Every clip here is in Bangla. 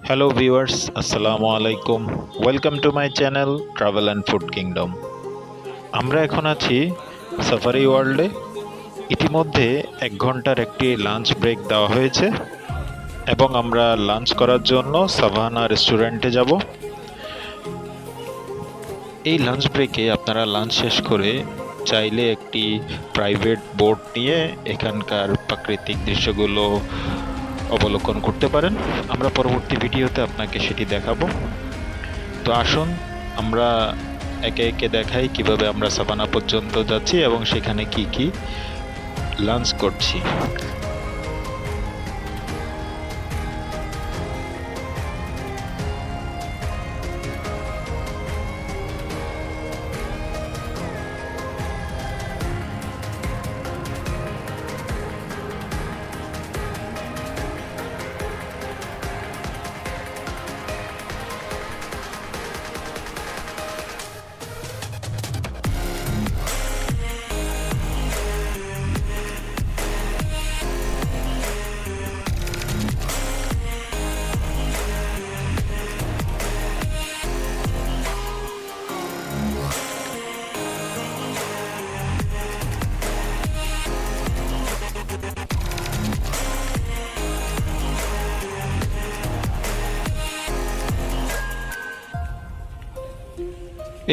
হ্যালো ভিউয়ার্স, আসসালামু আলাইকুম। Welcome to my channel travel and food kingdom. আমরা এখন আছি সাফারি ওয়ার্ল্ডে। ইতিমধ্যে 1 ঘন্টার একটি লাঞ্চ ব্রেক দেওয়া হয়েছে এবং আমরা লাঞ্চ করার জন্য সাভানা রেস্টুরেন্টে যাব। এই লাঞ্চ ব্রেকে আপনারা লাঞ্চ শেষ করে চাইলে একটি প্রাইভেট বোট নিয়ে এখানকার প্রাকৃতিক দৃশ্যগুলো অবলোকন করতে পারেন। আমরা পরবর্তী ভিডিওতে আপনাকে সেটি দেখাবো। তো আসুন আমরা একে একে দেখাই কিভাবে আমরা সাভানা পর্যন্ত যাচ্ছি এবং সেখানে কি কি লাঞ্চ করছি।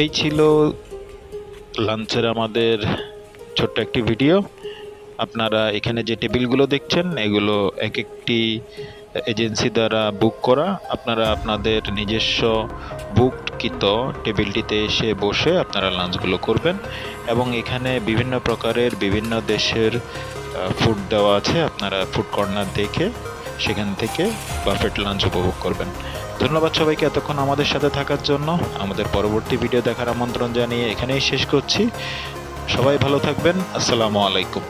এই ছিল লাঞ্চের আমাদের ছোট্ট একটি ভিডিও। আপনারা এখানে যে টেবিলগুলো দেখছেন এগুলো এক একটি এজেন্সি দ্বারা বুক করা। আপনারা আপনাদের নিজস্ব বুককৃত টেবিলটিতে এসে বসে আপনারা লাঞ্চগুলো করবেন এবং এখানে বিভিন্ন প্রকারের বিভিন্ন দেশের ফুড দেওয়া আছে। আপনারা ফুড কর্নার দেখে সেখান থেকে বাফেট লাঞ্চ উপভোগ করবেন। ধন্যবাদ সবাইকে এতক্ষণ আমাদের সাথে থাকার জন্য। আমাদের পরবর্তী ভিডিও দেখার আমন্ত্রণ জানিয়ে এখানেই শেষ করছি। সবাই ভালো থাকবেন। আসসালামু আলাইকুম।